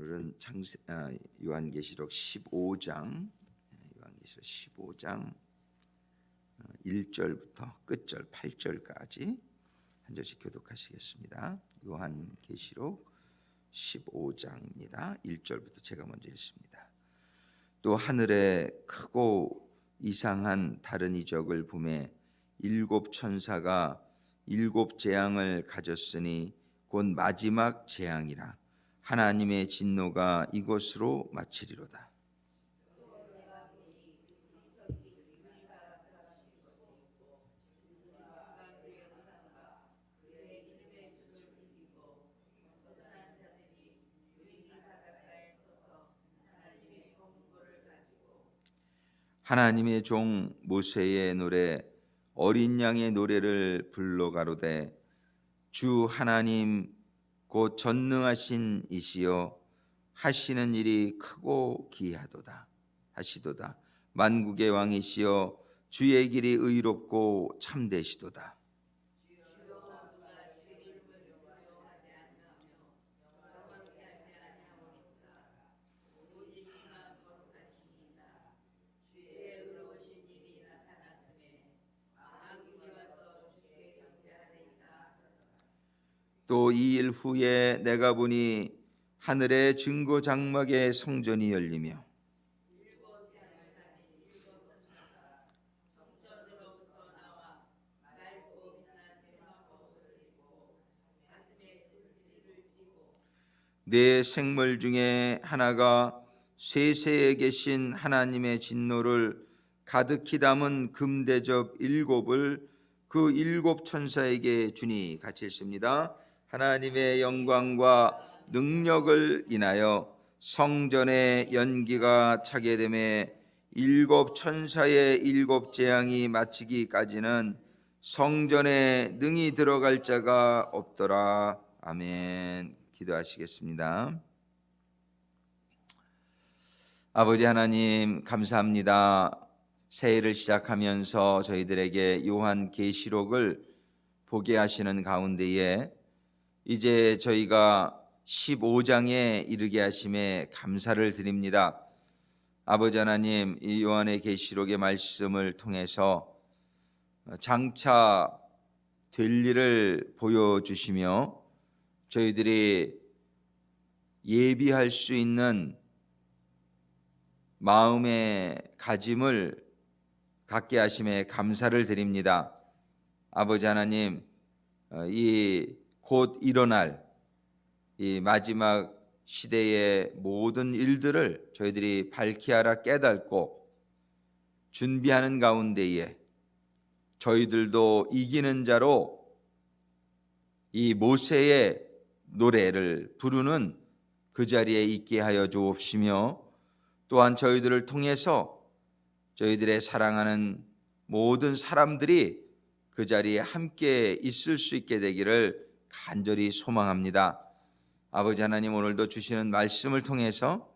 오늘은 요한계시록 15장 1절부터 끝절 8절까지 한 절씩 교독하시겠습니다. 요한계시록 15장입니다. 1절부터 제가 먼저 읽습니다. 또 하늘에 크고 이상한 다른 이적을 보매 일곱 천사가 일곱 재앙을 가졌으니 곧 마지막 재앙이라. 하나님의 진노가 이곳으로 마치리로다. 하나님의 종 모세의 노래 어린 양의 노래를 불러 가로되 주 하나님 곧 전능하신 이시여 하시는 일이 크고 기이하도다 하시도다. 만국의 왕이시여 주의 길이 의롭고 참되시도다. 또 이 일 후에 내가 보니 하늘의 증거 장막의 성전이 열리며 네 생물 중에 하나가 세세에 계신 하나님의 진노를 가득히 담은 금대접 일곱을 그 일곱 천사에게 주니 같이 읽습니다. 하나님의 영광과 능력을 인하여 성전의 연기가 차게 되매 일곱 천사의 일곱 재앙이 마치기까지는 성전에 능히 들어갈 자가 없더라. 아멘. 기도하시겠습니다. 아버지 하나님 감사합니다. 새해를 시작하면서 저희들에게 요한계시록을 보게 하시는 가운데에 이제 저희가 15장에 이르게 하심에 감사를 드립니다. 아버지 하나님, 이 요한의 계시록의 말씀을 통해서 장차 될 일을 보여주시며 저희들이 예비할 수 있는 마음의 가짐을 갖게 하심에 감사를 드립니다. 아버지 하나님, 이 곧 일어날 이 마지막 시대의 모든 일들을 저희들이 밝히 알아 깨닫고 준비하는 가운데에 저희들도 이기는 자로 이 모세의 노래를 부르는 그 자리에 있게 하여 주옵시며 또한 저희들을 통해서 저희들의 사랑하는 모든 사람들이 그 자리에 함께 있을 수 있게 되기를 간절히 소망합니다. 아버지 하나님, 오늘도 주시는 말씀을 통해서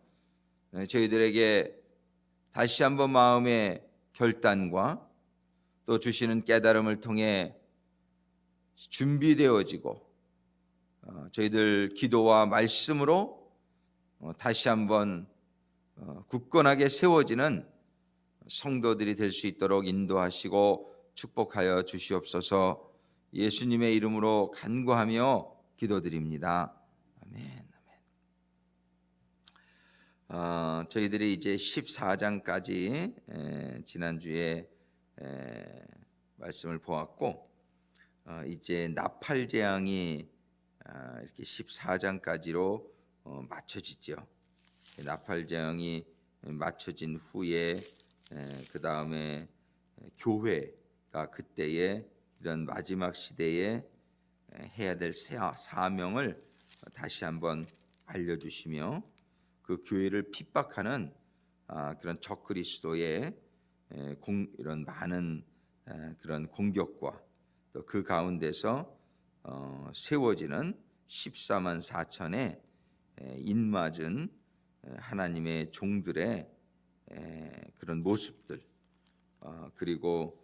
저희들에게 다시 한번 마음의 결단과 또 주시는 깨달음을 통해 준비되어지고 저희들 기도와 말씀으로 다시 한번 굳건하게 세워지는 성도들이 될 수 있도록 인도하시고 축복하여 주시옵소서. 예수님의 이름으로 간구하며 기도드립니다. 아멘. 저희들이 이제 14장까지 지난주에 말씀을 보았고 이제 나팔재앙이 이렇게 14장까지로 맞춰지죠. 나팔재앙이 맞춰진 후에 그 다음에 교회가 그때에 이런 마지막 시대에 해야 될 사명을 다시 한번 알려주시며 그 교회를 핍박하는 그런 적그리스도의 이런 많은 그런 공격과 또 그 가운데서 세워지는 14만 4천의 인맞은 하나님의 종들의 그런 모습들 그리고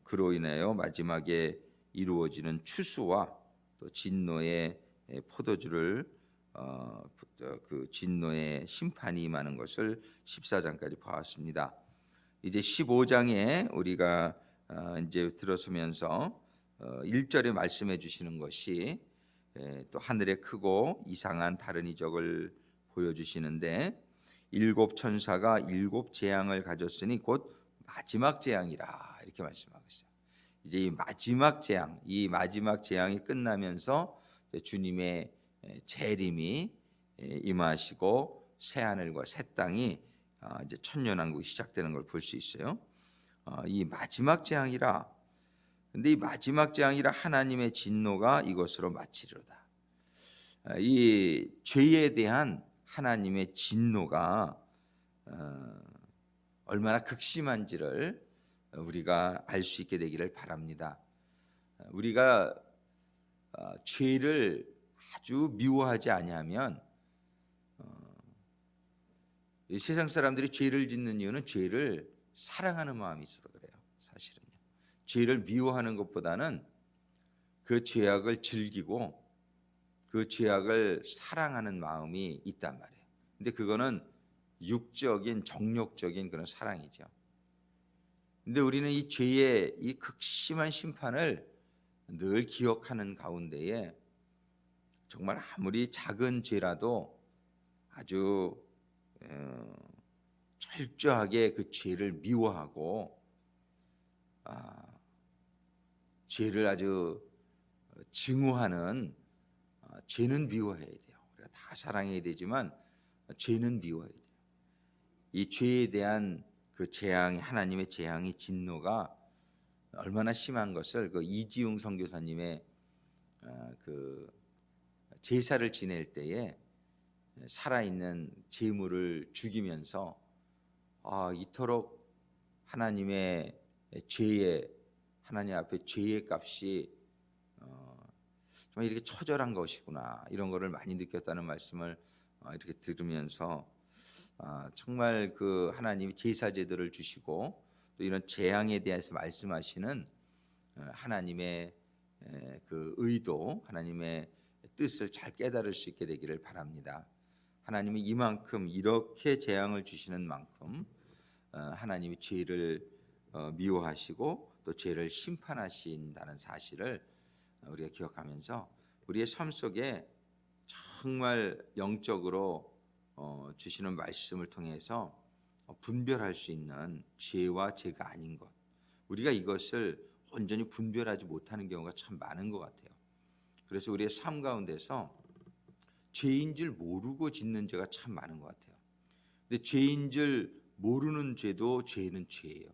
그로 인하여 마지막에 이루어지는 추수와 또 진노의 포도주를 그 진노의 심판이 임하는 것을 14장까지 보았습니다. 이제 15장에 우리가 이제 들어서면서 1절에 말씀해 주시는 것이 또 하늘의 크고 이상한 다른 이적을 보여주시는데, 일곱 천사가 일곱 재앙을 가졌으니 곧 마지막 재앙이라 이렇게 말씀하고 있어요. 이제 이 마지막 재앙이 끝나면서 주님의 재림이 임하시고 새 하늘과 새 땅이 이제 천년왕국이 시작되는 걸 볼 수 있어요. 이 마지막 재앙이라. 근데 이 마지막 재앙이라 하나님의 진노가 이것으로 마치리로다. 이 죄에 대한 하나님의 진노가 얼마나 극심한지를 우리가 알 수 있게 되기를 바랍니다. 우리가 죄를 아주 미워하지 아니하면, 세상 사람들이 죄를 짓는 이유는 죄를 사랑하는 마음이 있어서 그래요. 사실은요, 죄를 미워하는 것보다는 그 죄악을 즐기고 그 죄악을 사랑하는 마음이 있단 말이에요. 근데 그거는 육적인 정욕적인 그런 사랑이죠. 근데 우리는 이 죄의 이 극심한 심판을 늘 기억하는 가운데에 정말 아무리 작은 죄라도 아주 철저하게 그 죄를 미워하고 죄를 아주 증오하는, 죄는 미워해야 돼요. 우리가 다 사랑해야 되지만 죄는 미워해야 돼요. 이 죄에 대한 그 재앙이, 하나님의 재앙이, 진노가 얼마나 심한 것을 그 이지웅 선교사님의 그 제사를 지낼 때에 살아있는 제물을 죽이면서 이토록 하나님의 죄의, 하나님 앞에 죄의 값이 정말 이렇게 처절한 것이구나, 이런 거를 많이 느꼈다는 말씀을 이렇게 들으면서 정말 그 하나님이 제사 제도를 주시고 또 이런 재앙에 대해서 말씀하시는 하나님의 그 의도, 하나님의 뜻을 잘 깨달을 수 있게 되기를 바랍니다. 하나님이 이만큼 이렇게 재앙을 주시는 만큼 하나님이 죄를 미워하시고 또 죄를 심판하신다는 사실을 우리가 기억하면서 우리의 삶 속에 정말 영적으로 주시는 말씀을 통해서 분별할 수 있는 죄와 죄가 아닌 것, 우리가 이것을 온전히 분별하지 못하는 경우가 참 많은 것 같아요. 그래서 우리의 삶 가운데서 죄인 줄 모르고 짓는 죄가 참 많은 것 같아요. 근데 죄인 줄 모르는 죄도 죄는 죄예요.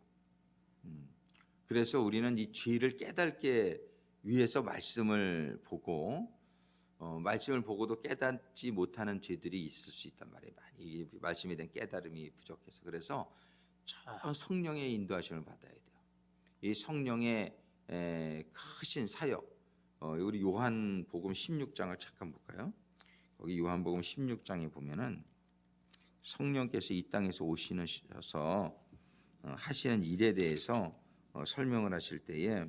그래서 우리는 이 죄를 깨닫게 위해서 말씀을 보고 말씀을 보고도 깨닫지 못하는 죄들이 있을 수 있단 말이에요. 이 말씀에 대한 깨달음이 부족해서. 그래서 성령의 인도하심을 받아야 돼요. 이 성령의 크신 사역, 우리 요한복음 16장을 잠깐 볼까요? 거기 요한복음 16장에 보면은 성령께서 이 땅에서 오시셔서 하시는 일에 대해서 설명을 하실 때에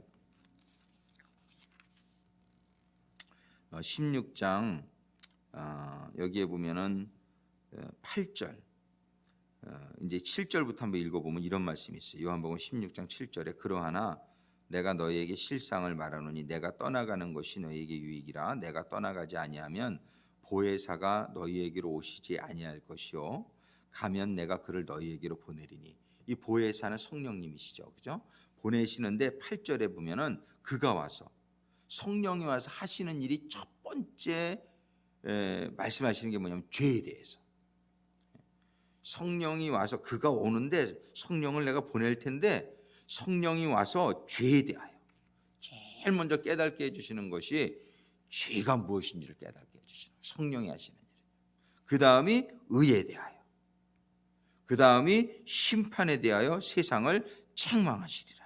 16장 여기에 보면은 8절, 이제 7절부터 한번 읽어보면 이런 말씀이 있어요. 요한복음 16장 7절에 그러하나 내가 너희에게 실상을 말하노니 내가 떠나가는 것이 너희에게 유익이라. 내가 떠나가지 아니하면 보혜사가 너희에게로 오시지 아니할 것이요 가면 내가 그를 너희에게로 보내리니. 이 보혜사는 성령님이시죠, 그죠? 보내시는데 8절에 보면은 그가 와서, 성령이 와서 하시는 일이 첫 번째 말씀하시는 게 뭐냐면 죄에 대해서. 성령이 와서, 그가 오는데 성령을 내가 보낼 텐데 성령이 와서 죄에 대하여 제일 먼저 깨닫게 해주시는 것이 죄가 무엇인지를 깨닫게 해주시는, 성령이 하시는 일. 그 다음이 의에 대하여, 그 다음이 심판에 대하여 세상을 책망하시리라.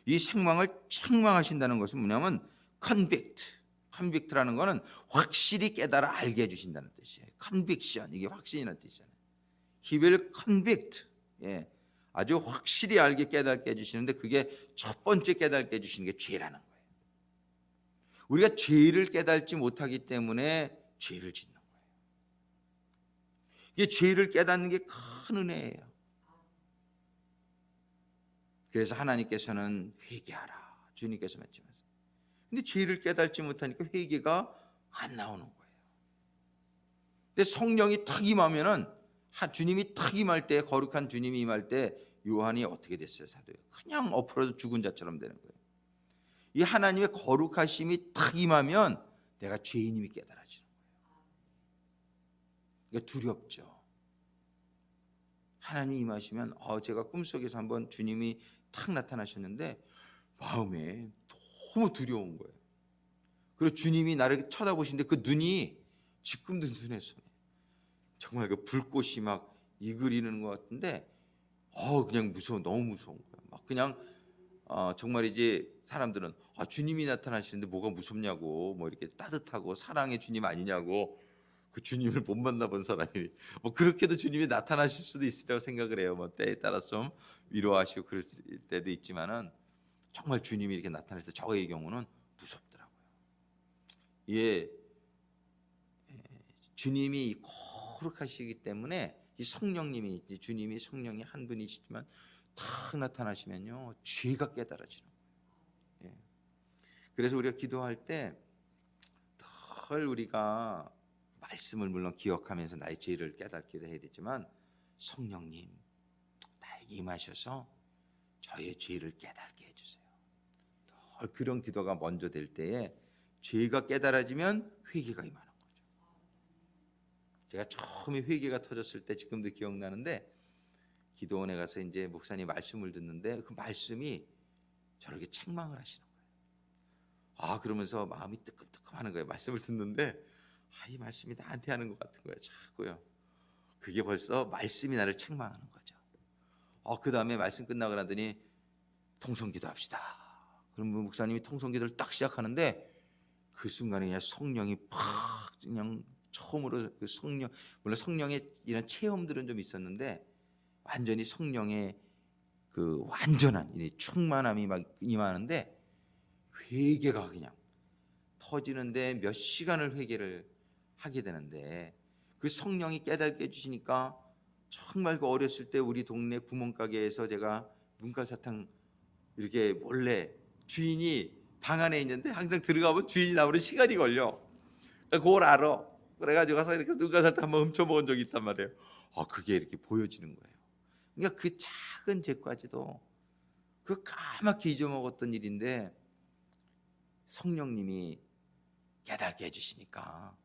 이 책망을 책망하신다는 것은 뭐냐면 컨빅트라는 것은 확실히 깨달아 알게 해주신다는 뜻이에요. 컨빅션, 이게 확신이라는 뜻이잖아요. He will convict. 아주 확실히 알게 깨닫게 해주시는데 그게 첫 번째 깨닫게 해주시는 게 죄라는 거예요. 우리가 죄를 깨닫지 못하기 때문에 죄를 짓는 거예요. 이게 죄를 깨닫는 게 큰 은혜예요. 그래서 하나님께서는 회개하라 주님께서 말씀하세요. 근데 죄를 깨닫지 못하니까 회개가 안 나오는 거예요. 근데 성령이 탁 임하면은 주님이 탁 임할 때, 거룩한 주님이 임할 때 요한이 어떻게 됐어요? 사도요. 그냥 엎어져 죽은 자처럼 되는 거예요. 이 하나님의 거룩하심이 탁 임하면 내가 죄인임이 깨달아지는 거예요. 그러니까 두렵죠. 하나님이 임하시면 제가 꿈속에서 한번 주님이 탁 나타나셨는데 마음에 너무 두려운 거예요. 그리고 주님이 나를 쳐다보시는데 그 눈이 지금도 눈에 선해. 정말 그 불꽃이 막 이글이는 것 같은데 그냥 무서워, 너무 무서운 거예요. 막 그냥 정말이지 사람들은 주님이 나타나시는데 뭐가 무섭냐고, 뭐 이렇게 따뜻하고 사랑의 주님 아니냐고, 그 주님을 못 만나본 사람이 뭐 그렇게도 주님이 나타나실 수도 있으리라고 생각을 해요. 뭐 때에 따라서 좀 위로하시고 그럴 때도 있지만은 정말 주님이 이렇게 나타날 때 저의 경우는 무섭더라고요. 예, 주님이 거룩하시기 때문에 이 성령님이, 주님이 성령이 한 분이시지만 탁 나타나시면요 죄가 깨달아지는 거예요. 예. 그래서 우리가 기도할 때 늘 우리가 말씀을 물론 기억하면서 나의 죄를 깨닫기도 해야 되지만 성령님 나에게 임하셔서 저의 죄를 깨닫게 해주세요. 늘 그런 기도가 먼저 될 때에 죄가 깨달아지면 회개가 임하는 거죠. 제가 처음에 회개가 터졌을 때 지금도 기억나는데 기도원에 가서 이제 목사님 말씀을 듣는데 그 말씀이 저렇게 책망을 하시는 거예요. 그러면서 마음이 뜨끔뜨끔하는 거예요. 말씀을 듣는데 이 말씀이 나한테 하는 것 같은 거예요. 자꾸요. 그게 벌써 말씀이 나를 책망하는 거죠. 그 다음에 말씀 끝나고 나더니 통성기도 합시다. 그럼 목사님이 통성기도를 딱 시작하는데 그 순간에 그냥 성령이 팍 그냥 처음으로 그 성령, 물론 성령의 이런 체험들은 좀 있었는데 완전히 성령의 그 완전한 충만함이 막 임하는데 회개가 그냥 터지는데 몇 시간을 회개를 하게 되는데 그 성령이 깨닫게 해주시니까 정말 그 어렸을 때 우리 동네 구멍가게에서 제가 눈깔사탕 이렇게 몰래 주인이 방 안에 있는데 항상 들어가면 주인이 나오는 시간이 걸려. 그걸 알아. 그래가지고 가서 이렇게 눈깔사탕 한번 훔쳐먹은 적이 있단 말이에요. 그게 이렇게 보여지는 거예요. 그러니까 그 작은 죄까지도 그 까맣게 잊어먹었던 일인데 성령님이 깨닫게 해주시니까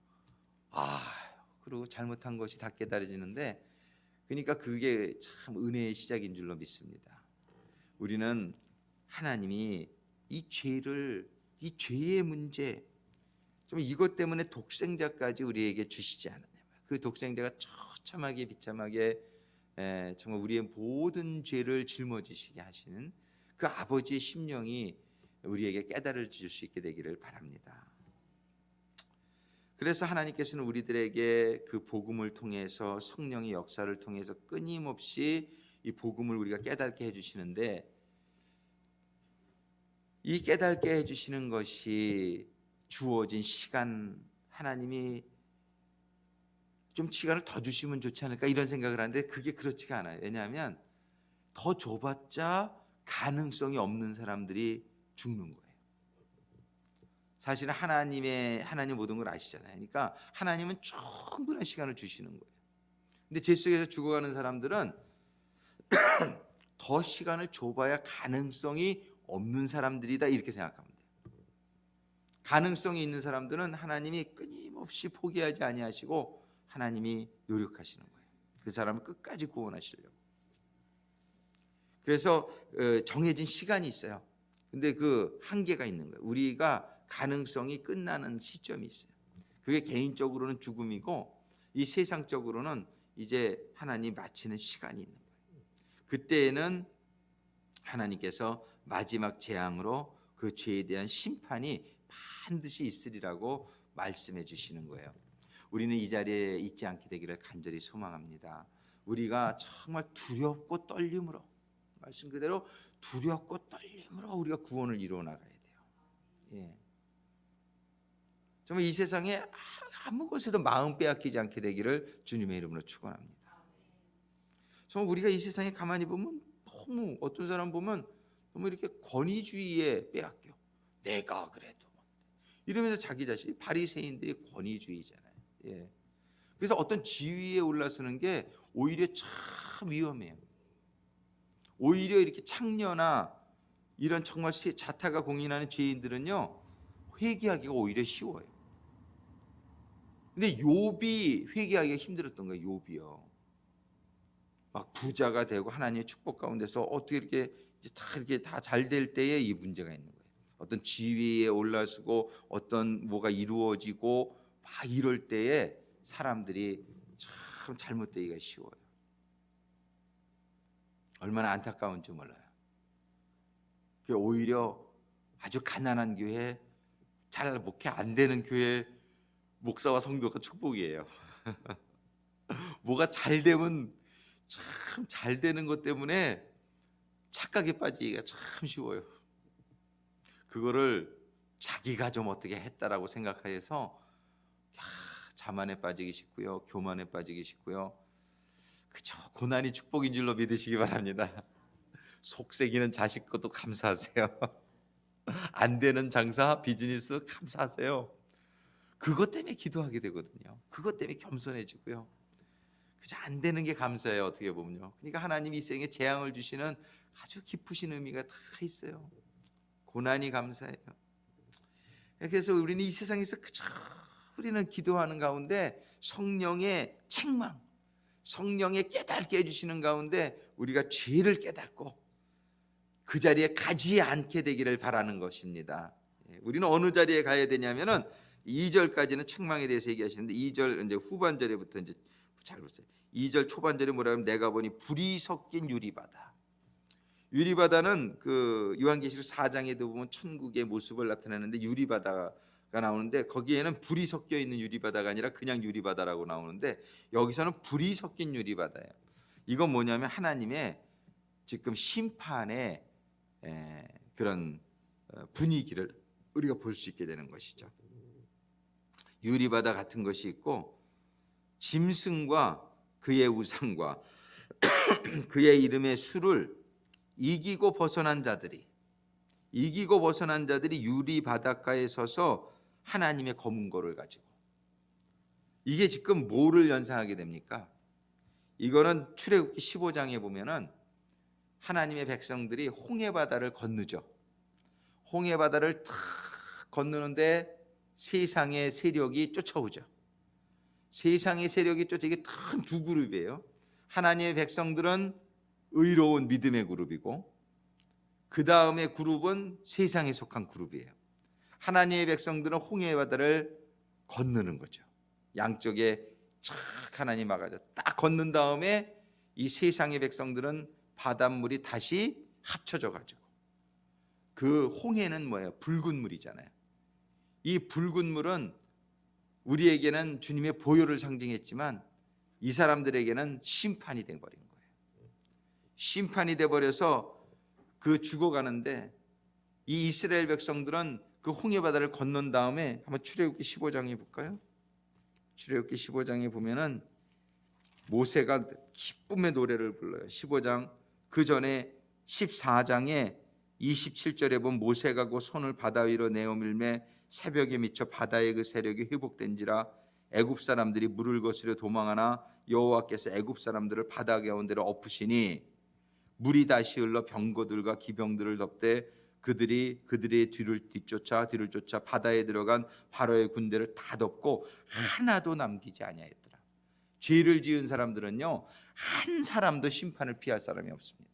그리고 잘못한 것이 다 깨달아지는데 그러니까 그게 참 은혜의 시작인 줄로 믿습니다. 우리는 하나님이 이 죄의 문제 좀 이것 때문에 독생자까지 우리에게 주시지 않았냐. 그 독생자가 처참하게 비참하게 정말 우리의 모든 죄를 짊어지시게 하시는 그 아버지의 심령이 우리에게 깨달아 줄 수 있게 되기를 바랍니다. 그래서 하나님께서는 우리들에게 그 복음을 통해서 성령의 역사를 통해서 끊임없이 이 복음을 우리가 깨닫게 해주시는데 이 깨닫게 해주시는 것이 주어진 시간, 하나님이 좀 시간을 더 주시면 좋지 않을까 이런 생각을 하는데 그게 그렇지가 않아요. 왜냐하면 더 줘봤자 가능성이 없는 사람들이 죽는 거예요. 사실은 하나님 모든 걸 아시잖아요. 그러니까 하나님은 충분한 시간을 주시는 거예요. 근데 죄 속에서 죽어가는 사람들은 더 시간을 줘봐야 가능성이 없는 사람들이다 이렇게 생각하면 돼요. 가능성이 있는 사람들은 하나님이 끊임없이 포기하지 아니하시고 하나님이 노력하시는 거예요. 그 사람을 끝까지 구원하시려고. 그래서 정해진 시간이 있어요. 근데 그 한계가 있는 거예요. 우리가 가능성이 끝나는 시점이 있어요. 그게 개인적으로는 죽음이고 이 세상적으로는 이제 하나님 마치는 시간이 있는 거예요. 그때에는 하나님께서 마지막 재앙으로 그 죄에 대한 심판이 반드시 있으리라고 말씀해 주시는 거예요. 우리는 이 자리에 있지 않게 되기를 간절히 소망합니다. 우리가 정말 두렵고 떨림으로, 말씀 그대로 두렵고 떨림으로 우리가 구원을 이루어 나가야 돼요. 예. 정말 이 세상에 아무 것에도 마음 빼앗기지 않게 되기를 주님의 이름으로 축원합니다. 정말 우리가 이 세상에 가만히 보면 너무 어떤 사람 보면 너무 이렇게 권위주의에 빼앗겨. 내가 그래도 이러면서 자기 자신이 바리새인들이 권위주의잖아요. 예. 그래서 어떤 지위에 올라서는 게 오히려 참 위험해요. 오히려 이렇게 창녀나 이런 정말 자타가 공인하는 죄인들은요 회개하기가 오히려 쉬워요. 근데 욥이 회개하기가 힘들었던 거예요. 욥이요. 막 부자가 되고 하나님의 축복 가운데서 어떻게 이렇게 다 잘 될 때에 이 문제가 있는 거예요. 어떤 지위에 올라서고 어떤 뭐가 이루어지고 막 이럴 때에 사람들이 참 잘못되기가 쉬워요. 얼마나 안타까운지 몰라요. 오히려 아주 가난한 교회, 잘 목회 안 되는 교회 목사와 성도가 축복이에요. 뭐가 잘 되면 참 잘 되는 것 때문에 착각에 빠지기가 참 쉬워요. 그거를 자기가 좀 어떻게 했다라고 생각해서 자만에 빠지기 쉽고요, 교만에 빠지기 쉽고요. 그저 고난이 축복인 줄로 믿으시기 바랍니다. 속썩이는 자식 것도 감사하세요. 안 되는 장사, 비즈니스 감사하세요. 그것 때문에 기도하게 되거든요. 그것 때문에 겸손해지고요. 그저 안 되는 게 감사해요. 어떻게 보면요. 그러니까 하나님이 이 생에 재앙을 주시는 아주 깊으신 의미가 다 있어요. 고난이 감사해요. 그래서 우리는 이 세상에서 그저 우리는 기도하는 가운데 성령의 책망, 성령의 깨닫게 해주시는 가운데 우리가 죄를 깨닫고 그 자리에 가지 않게 되기를 바라는 것입니다. 우리는 어느 자리에 가야 되냐면은 2절까지는 책망에 대해서 얘기하시는데 2절 이제 후반절에부터 이제 잘 보세요. 2절 초반절에 뭐라 하면 내가 보니 불이 섞인 유리바다. 유리바다는 그 요한계시록 4장에도 보면 천국의 모습을 나타내는데 유리바다가 나오는데 거기에는 불이 섞여 있는 유리바다가 아니라 그냥 유리바다라고 나오는데 여기서는 불이 섞인 유리바다예요. 이건 뭐냐면 하나님의 지금 심판의 그런 분위기를 우리가 볼 수 있게 되는 것이죠. 유리바다 같은 것이 있고 짐승과 그의 우상과 그의 이름의 수를 이기고 벗어난 자들이 유리 바닷가에 서서 하나님의 검은 고를 가지고, 이게 지금 뭐를 연상하게 됩니까? 이거는 출애굽기 15장에 보면은 하나님의 백성들이 홍해바다를 건너죠. 홍해바다를 탁 건너는데 세상의 세력이 쫓아오죠. 세상의 세력이 이게 큰 두 그룹이에요. 하나님의 백성들은 의로운 믿음의 그룹이고 그 다음에 그룹은 세상에 속한 그룹이에요. 하나님의 백성들은 홍해의 바다를 건너는 거죠. 양쪽에 착 하나님 막아줘 딱 건넌 다음에 이 세상의 백성들은 바닷물이 다시 합쳐져 가지고, 그 홍해는 뭐예요? 붉은 물이잖아요. 이 붉은 물은 우리에게는 주님의 보혈을 상징했지만 이 사람들에게는 심판이 돼버린 거예요. 심판이 돼버려서 그 죽어가는데 이 이스라엘 백성들은 그 홍해바다를 건넌 다음에 한번 출애굽기 15장에 볼까요? 출애굽기 15장에 보면은 모세가 기쁨의 노래를 불러요. 15장 그 전에 14장에 27절에 보면 모세가 그 손을 바다 위로 내어밀매 새벽에 미쳐 바다의 그 세력이 회복된지라 애굽 사람들이 물을 거스려 도망하나 여호와께서 애굽 사람들을 바다 가운데로 엎으시니 물이 다시 흘러 병거들과 기병들을 덮되 그들의 뒤를 쫓아 바다에 들어간 바로의 군대를 다 덮고 하나도 남기지 아니하였더라. 죄를 지은 사람들은요 한 사람도 심판을 피할 사람이 없습니다.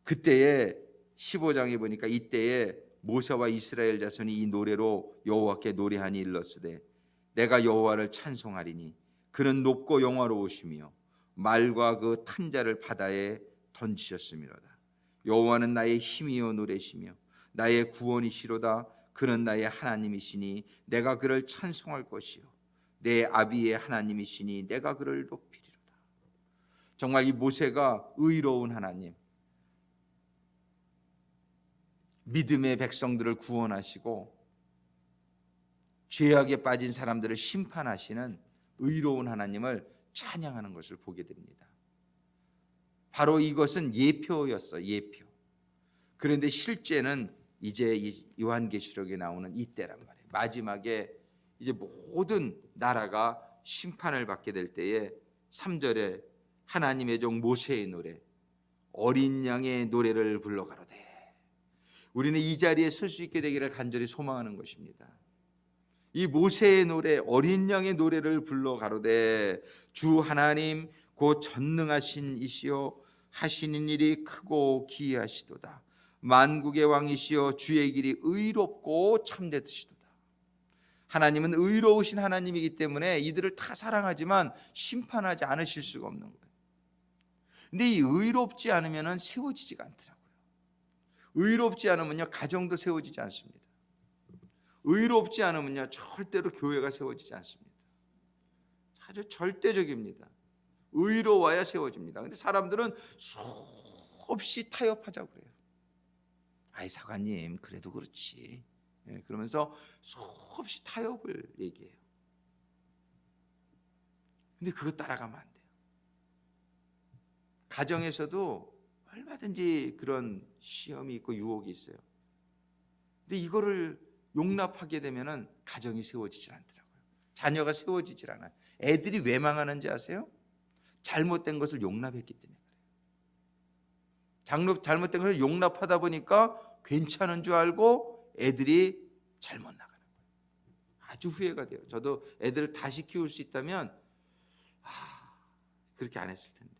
그때에 15장에 보니까 이때에 모세와 이스라엘 자손이 이 노래로 여호와께 노래하니 일렀으되 내가 여호와를 찬송하리니 그는 높고 영화로우시며 말과 그 탄자를 바다에 던지셨음이로다. 여호와는 나의 힘이요 노래시며 나의 구원이시로다. 그는 나의 하나님이시니 내가 그를 찬송할 것이요 내 아비의 하나님이시니 내가 그를 높이리로다. 정말 이 모세가 의로운 하나님, 믿음의 백성들을 구원하시고 죄악에 빠진 사람들을 심판하시는 의로운 하나님을 찬양하는 것을 보게 됩니다. 바로 이것은 예표였어, 예표. 그런데 실제는 이제 이 요한계시록에 나오는 이때란 말이에요. 마지막에 이제 모든 나라가 심판을 받게 될 때에 3절에 하나님의 종 모세의 노래, 어린 양의 노래를 불러 가로되. 우리는 이 자리에 설 수 있게 되기를 간절히 소망하는 것입니다. 이 모세의 노래, 어린 양의 노래를 불러 가로되 주 하나님 곧 전능하신 이시여 하시는 일이 크고 기이하시도다. 만국의 왕이시여 주의 길이 의롭고 참되시도다. 하나님은 의로우신 하나님이기 때문에 이들을 다 사랑하지만 심판하지 않으실 수가 없는 거예요. 근데 이 의롭지 않으면 세워지지가 않더라고요. 의롭지 않으면요 가정도 세워지지 않습니다. 의롭지 않으면요 절대로 교회가 세워지지 않습니다. 아주 절대적입니다. 의로워야 세워집니다. 근데 사람들은 수없이 타협하자고 그래요. 아이 사관님 그래도 그렇지. 그러면서 수없이 타협을 얘기해요. 근데 그거 따라가면 안 돼요. 가정에서도 얼마든지 그런 시험이 있고 유혹이 있어요. 근데 이거를 용납하게 되면은 가정이 세워지질 않더라고요. 자녀가 세워지질 않아요. 애들이 왜 망하는지 아세요? 잘못된 것을 용납했기 때문에 그래요. 잘못된 것을 용납하다 보니까 괜찮은 줄 알고 애들이 잘못 나가는 거예요. 아주 후회가 돼요. 저도 애들을 다시 키울 수 있다면 그렇게 안 했을 텐데.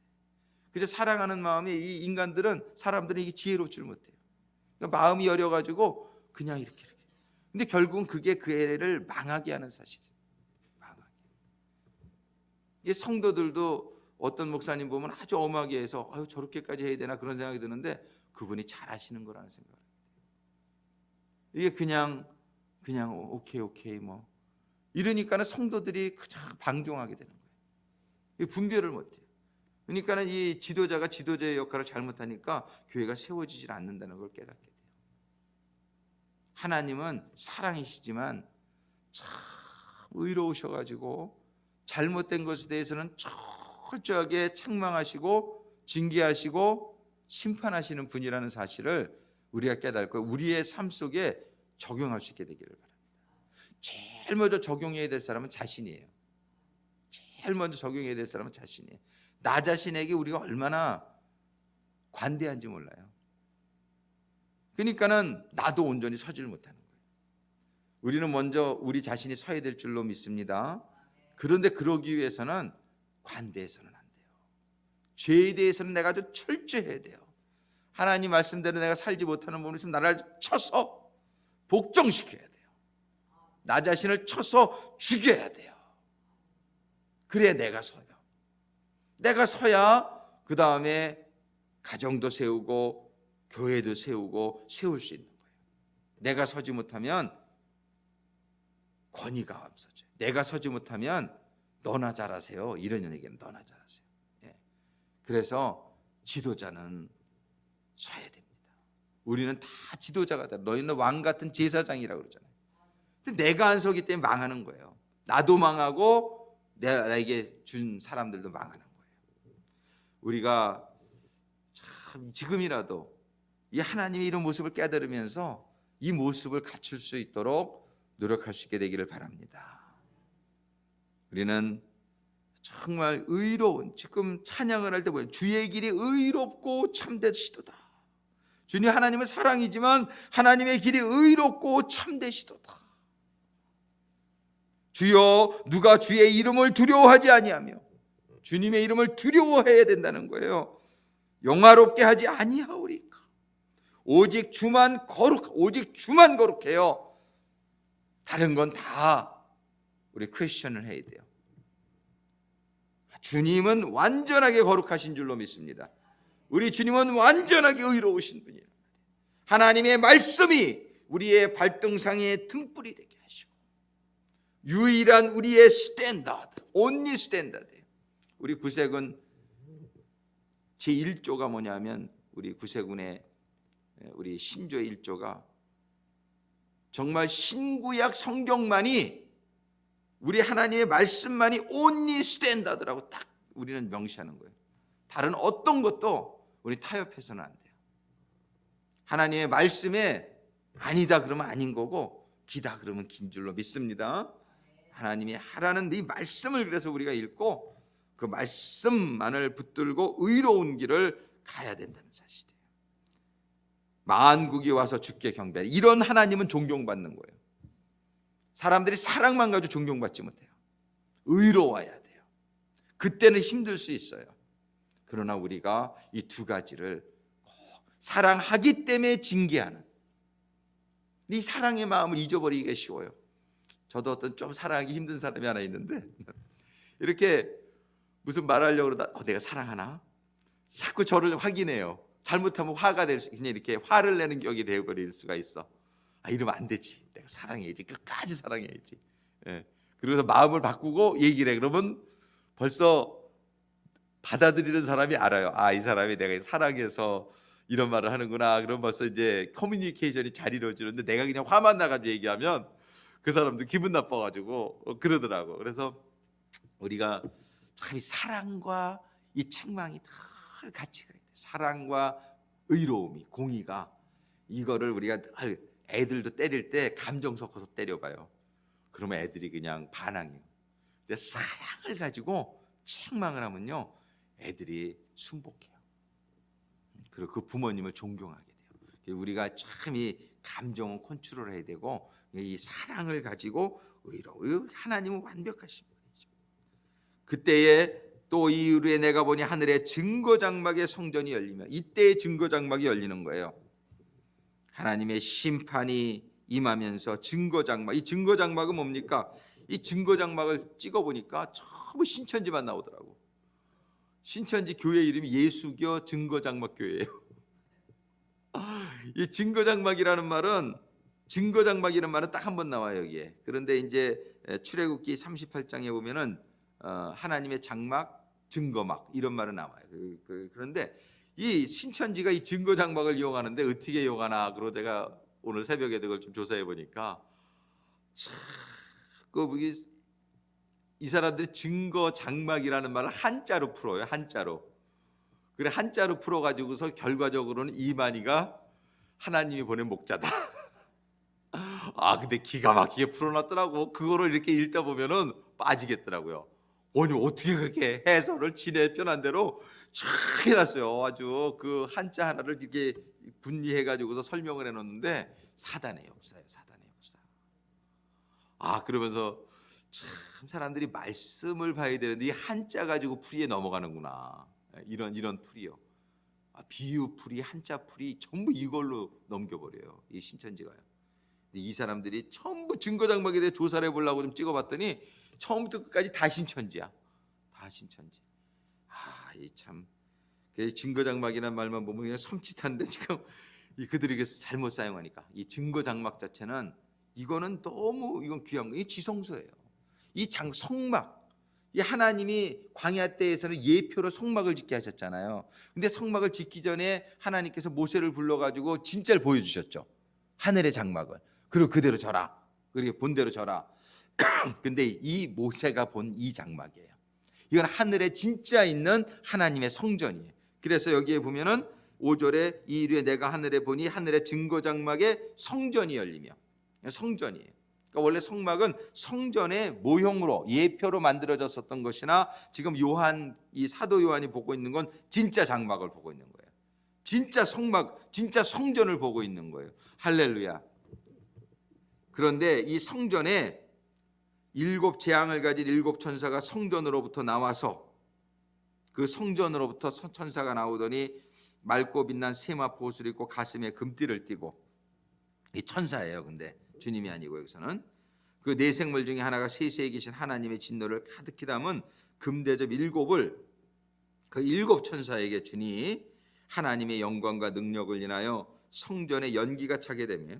그저 사랑하는 마음이 이 인간들은 사람들은 이게 지혜롭지를 못해요. 그러니까 마음이 여려가지고 그냥 이렇게. 근데 결국은 그게 그 애를 망하게 하는 사실이에요. 망하게. 이게 성도들도 어떤 목사님 보면 아주 엄하게 해서 저렇게까지 해야 되나 그런 생각이 드는데 그분이 잘하시는 거라는 생각을 해요. 이게 그냥 오케이 뭐 이러니까는 성도들이 그냥 방종하게 되는 거예요. 분별을 못해요. 그러니까는 이 지도자가 지도자의 역할을 잘못하니까 교회가 세워지질 않는다는 걸 깨닫게 돼요. 하나님은 사랑이시지만 참 의로우셔가지고 잘못된 것에 대해서는 철저하게 책망하시고 징계하시고 심판하시는 분이라는 사실을 우리가 깨닫고 우리의 삶 속에 적용할 수 있게 되기를 바랍니다. 제일 먼저 적용해야 될 사람은 자신이에요. 제일 먼저 적용해야 될 사람은 자신이에요. 나 자신에게 우리가 얼마나 관대한지 몰라요. 그러니까는 나도 온전히 서질 못하는 거예요. 우리는 먼저 우리 자신이 서야 될 줄로 믿습니다. 그런데 그러기 위해서는 관대해서는 안 돼요. 죄에 대해서는 내가 아주 철저해야 돼요. 하나님 말씀대로 내가 살지 못하는 부분이 있으면 나를 쳐서 복종시켜야 돼요. 나 자신을 쳐서 죽여야 돼요. 그래야 내가 서요. 내가 서야 그 다음에 가정도 세우고 교회도 세우고 세울 수 있는 거예요. 내가 서지 못하면 권위가 없어져요. 내가 서지 못하면 너나 잘하세요. 이런 얘기는 너나 잘하세요. 그래서 지도자는 서야 됩니다. 우리는 다 지도자가 돼. 너희는 왕 같은 제사장이라고 그러잖아요. 근데 내가 안 서기 때문에 망하는 거예요. 나도 망하고 나에게 준 사람들도 망하는 거예요. 우리가 참 지금이라도 이 하나님의 이런 모습을 깨달으면서 이 모습을 갖출 수 있도록 노력할 수 있게 되기를 바랍니다. 우리는 정말 의로운, 지금 찬양을 할 때 보면 주의 길이 의롭고 참되시도다. 주님 하나님은 사랑이지만 하나님의 길이 의롭고 참되시도다. 주여 누가 주의 이름을 두려워하지 아니하며 주님의 이름을 두려워해야 된다는 거예요. 영화롭게 하지 아니하오리까. 오직 주만 거룩해요. 다른 건 다 우리 퀘스천을 해야 돼요. 주님은 완전하게 거룩하신 줄로 믿습니다. 우리 주님은 완전하게 의로우신 분이에요. 하나님의 말씀이 우리의 발등상의 등불이 되게 하시고 유일한 우리의 스탠다드, 온리 스탠다드예요. 우리 구세군 제1조가 뭐냐면 우리 구세군의 우리 신조의 1조가 정말 신구약 성경만이 우리 하나님의 말씀만이 only standard라고 딱 우리는 명시하는 거예요. 다른 어떤 것도 우리 타협해서는 안 돼요. 하나님의 말씀에 아니다 그러면 아닌 거고 기다 그러면 긴 줄로 믿습니다. 하나님이 하라는 이 말씀을 그래서 우리가 읽고 그 말씀만을 붙들고 의로운 길을 가야 된다는 사실이에요. 만국이 와서 주께 경배하리. 이런 하나님은 존경받는 거예요. 사람들이 사랑만 가지고 존경받지 못해요. 의로워야 돼요. 그때는 힘들 수 있어요. 그러나 우리가 이 두 가지를 사랑하기 때문에 징계하는 이 사랑의 마음을 잊어버리기가 쉬워요. 저도 어떤 좀 사랑하기 힘든 사람이 하나 있는데 이렇게 무슨 말하려고 그러다 내가 사랑하나? 자꾸 저를 확인해요. 잘못하면 화가 될 수, 그냥 이렇게 화를 내는 격이 되어버릴 수가 있어. 이러면 안 되지. 내가 사랑해야지. 끝까지 사랑해야지. 예. 그래서 마음을 바꾸고 얘기를 해. 그러면 벌써 받아들이는 사람이 알아요. 이 사람이 내가 사랑해서 이런 말을 하는구나. 그럼 벌써 이제 커뮤니케이션이 잘 이루어지는데 내가 그냥 화만 나가지고 얘기하면 그 사람도 기분 나빠가지고 그러더라고. 그래서 우리가 참 이 사랑과 이 책망이 늘 같이 가야 돼. 사랑과 의로움이, 공의가, 이거를 우리가 늘 애들도 때릴 때 감정 섞어서 때려봐요. 그러면 애들이 그냥 반항해요. 근데 사랑을 가지고 책망을 하면요, 애들이 순복해요. 그리고 그 부모님을 존경하게 돼요. 우리가 참 이 감정을 컨트롤해야 되고 이 사랑을 가지고 의로워. 하나님은 완벽하신 분이죠. 그때에 또 이후에 내가 보니 하늘의 증거장막의 성전이 열리며, 이때의 증거장막이 열리는 거예요. 하나님의 심판이 임하면서 증거장막, 이 증거장막은 뭡니까? 이 증거장막을 찍어보니까 전부 신천지만 나오더라고. 신천지 교회 이름이 예수교 증거장막 교회예요. 이 증거장막이라는 말은, 증거장막이라는 말은 딱 한 번 나와요, 여기에. 그런데 이제 출애굽기 38장에 보면은 하나님의 장막, 증거막 이런 말은 나와요. 그런데 이 신천지가 이 증거장막을 이용하는데 어떻게 이용하나, 그러고 내가 오늘 새벽에 그걸 좀 조사해 보니까 이 사람들이 증거장막이라는 말을 한자로 풀어요. 한자로. 그래, 한자로 풀어가지고서 결과적으로는 이만희가 하나님이 보낸 목자다. 근데 기가 막히게 풀어놨더라고. 그거를 이렇게 읽다 보면은 빠지겠더라고요. 아니, 어떻게 그렇게 해설을 지네 편한 대로 쫙 해놨어요. 아주 그 한자 하나를 이렇게 분리해가지고서 설명을 해놓는데 사단의 역사예요. 사단의 역사. 그러면서 참 사람들이 말씀을 봐야 되는데 이 한자 가지고 풀이에 넘어가는구나. 이런 풀이요. 비유 풀이, 한자 풀이 전부 이걸로 넘겨버려요. 이 신천지가요. 이 사람들이 전부 증거장막에 대해 조사를 해보려고 좀 찍어봤더니 처음부터 끝까지 다 신천지야. 다 신천지. 이 참 증거장막이라는 말만 보면 그냥 섬찟한데 지금 그들이 잘못 사용하니까 이 증거장막 자체는 이거는 너무 이건 귀한 거. 이 지성소예요. 이 성막. 이 하나님이 광야 때에서는 예표로 성막을 짓게 하셨잖아요. 근데 성막을 짓기 전에 하나님께서 모세를 불러가지고 진짜를 보여주셨죠. 하늘의 장막을. 그리고 그대로 져라. 그리고 본대로 져라. 근데 이 모세가 본 이 장막이에요. 이건 하늘에 진짜 있는 하나님의 성전이에요. 그래서 여기에 보면은 5절에 이르에 내가 하늘에 보니 하늘의 증거장막에 성전이 열리며, 성전이에요. 그러니까 원래 성막은 성전의 모형으로 예표로 만들어졌었던 것이나 지금 이 사도 요한이 보고 있는 건 진짜 장막을 보고 있는 거예요. 진짜 성막, 진짜 성전을 보고 있는 거예요. 할렐루야. 그런데 이 성전에 7 재앙을 가진 7 천사가 성전으로부터 나와서, 그 성전으로부터 천사가 나오더니 맑고 빛난 세마포 옷을 입고 가슴에 금띠를 띠고, 이 천사예요. 근데 주님이 아니고 여기서는 그 네 생물 중에 하나가 세세에 계신 하나님의 진노를 가득히 담은 금대접 7을 그 7 천사에게 주니 하나님의 영광과 능력을 인하여 성전에 연기가 차게 되며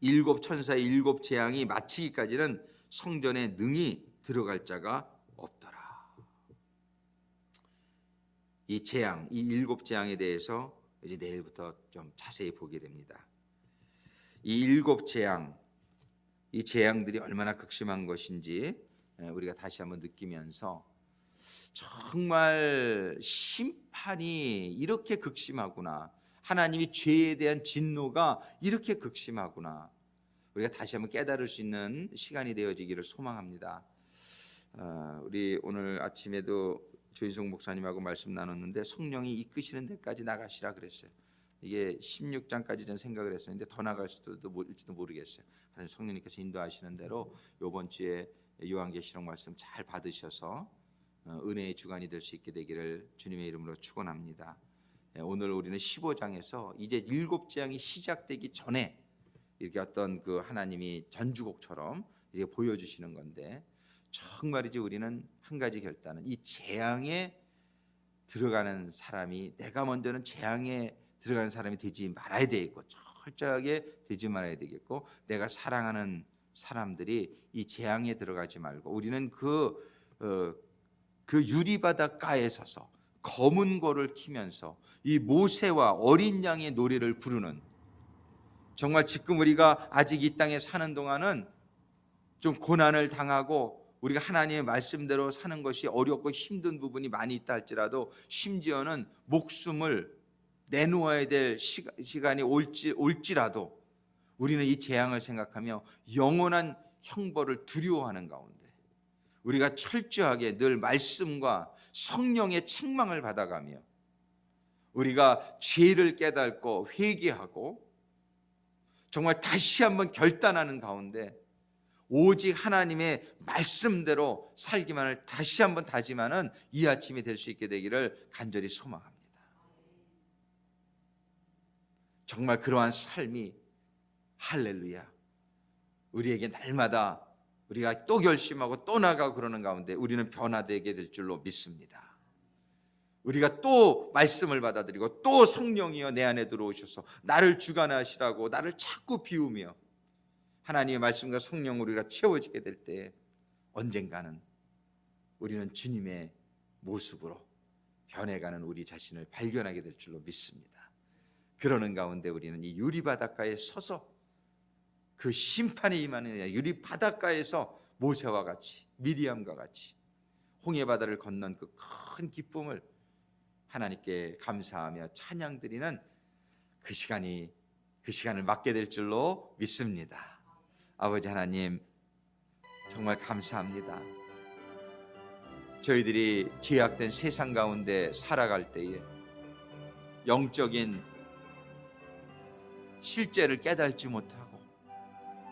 7 천사의 7 재앙이 마치기까지는 성전에 능히 들어갈 자가 없더라. 이 재앙, 이 7 재앙에 대해서 이제 내일부터 좀 자세히 보게 됩니다. 이 7 재앙, 이 재앙들이 얼마나 극심한 것인지 우리가 다시 한번 느끼면서 정말 심판이 이렇게 극심하구나, 하나님이 죄에 대한 진노가 이렇게 극심하구나, 우리가 다시 한번 깨달을 수 있는 시간이 되어지기를 소망합니다. 우리 오늘 아침에도 조인성 목사님하고 말씀 나눴는데 성령이 이끄시는 데까지 나가시라 그랬어요. 이게 16장까지 전 생각을 했었는데 더 나갈 수도 있을지도 모르겠어요. 하나님 성령님께서 인도하시는 대로 이번 주에 요한계시록 말씀 잘 받으셔서 은혜의 주간이 될 수 있게 되기를 주님의 이름으로 축원합니다. 오늘 우리는 15장에서 이제 7재앙이 시작되기 전에 이렇게 어떤 그 하나님이 전주곡처럼 이렇게 보여주시는 건데, 정말이지 우리는 한 가지 결단은 이 재앙에 들어가는 사람이, 내가 먼저는 재앙에 들어가는 사람이 되지 말아야 되겠고, 철저하게 되지 말아야 되겠고, 내가 사랑하는 사람들이 이 재앙에 들어가지 말고 우리는 그 유리바닷가에 서서 검은 고를 키면서 이 모세와 어린 양의 노래를 부르는, 정말 지금 우리가 아직 이 땅에 사는 동안은 좀 고난을 당하고 우리가 하나님의 말씀대로 사는 것이 어렵고 힘든 부분이 많이 있다 할지라도, 심지어는 목숨을 내놓아야 될 시간이 올지라도 우리는 이 재앙을 생각하며 영원한 형벌을 두려워하는 가운데 우리가 철저하게 늘 말씀과 성령의 책망을 받아가며 우리가 죄를 깨닫고 회개하고 정말 다시 한번 결단하는 가운데 오직 하나님의 말씀대로 살기만을 다시 한번 다짐하는 이 아침이 될 수 있게 되기를 간절히 소망합니다. 정말 그러한 삶이, 할렐루야, 우리에게 날마다 우리가 또 결심하고 또 나가고 그러는 가운데 우리는 변화되게 될 줄로 믿습니다. 우리가 또 말씀을 받아들이고 또 성령이여 내 안에 들어오셔서 나를 주관하시라고 나를 자꾸 비우며 하나님의 말씀과 성령으로 우리가 채워지게 될 때 언젠가는 우리는 주님의 모습으로 변해가는 우리 자신을 발견하게 될 줄로 믿습니다. 그러는 가운데 우리는 이 유리바닷가에 서서 그 심판이 임하는 유리바닷가에서 모세와 같이, 미리암과 같이 홍해바다를 건넌 그 큰 기쁨을 하나님께 감사하며 찬양드리는 그 시간을 맞게 될 줄로 믿습니다. 아버지 하나님, 정말 감사합니다. 저희들이 죄악된 세상 가운데 살아갈 때에 영적인 실제를 깨닫지 못하고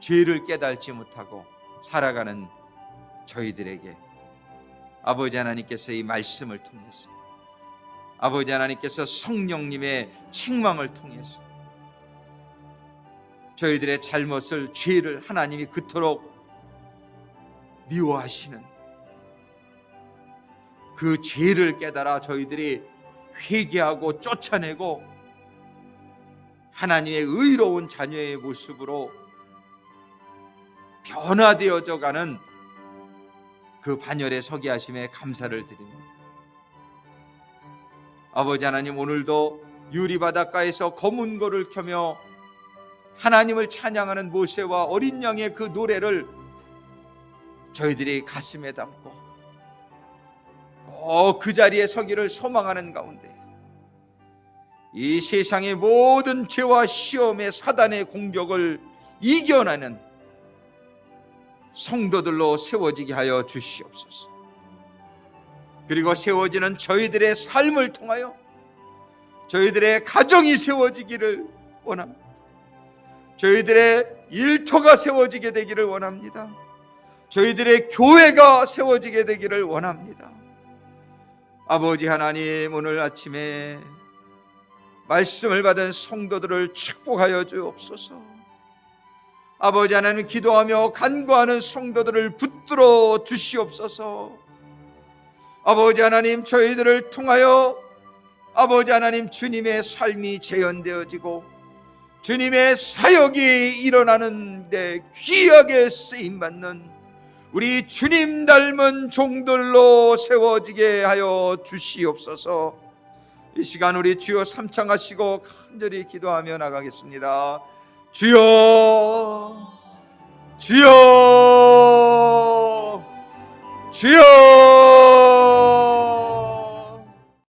죄를 깨닫지 못하고 살아가는 저희들에게 아버지 하나님께서 이 말씀을 통해서, 아버지 하나님께서 성령님의 책망을 통해서 저희들의 잘못을, 죄를 하나님이 그토록 미워하시는 그 죄를 깨달아 저희들이 회개하고 쫓아내고 하나님의 의로운 자녀의 모습으로 변화되어져 가는 그 반열에 서게 하심에 감사를 드립니다. 아버지 하나님, 오늘도 유리바닷가에서 검은 고를 켜며 하나님을 찬양하는 모세와 어린 양의 그 노래를 저희들이 가슴에 담고 그 자리에 서기를 소망하는 가운데 이 세상의 모든 죄와 시험의 사단의 공격을 이겨내는 성도들로 세워지게 하여 주시옵소서. 그리고 세워지는 저희들의 삶을 통하여 저희들의 가정이 세워지기를 원합니다. 저희들의 일터가 세워지게 되기를 원합니다. 저희들의 교회가 세워지게 되기를 원합니다. 아버지 하나님, 오늘 아침에 말씀을 받은 성도들을 축복하여 주옵소서. 아버지 하나님, 기도하며 간구하는 성도들을 붙들어 주시옵소서. 아버지 하나님, 저희들을 통하여 아버지 하나님, 주님의 삶이 재현되어지고 주님의 사역이 일어나는 데 귀하게 쓰임받는 우리 주님 닮은 종들로 세워지게 하여 주시옵소서. 이 시간 우리 주여 삼창하시고 간절히 기도하며 나가겠습니다. 주여, 주여 주여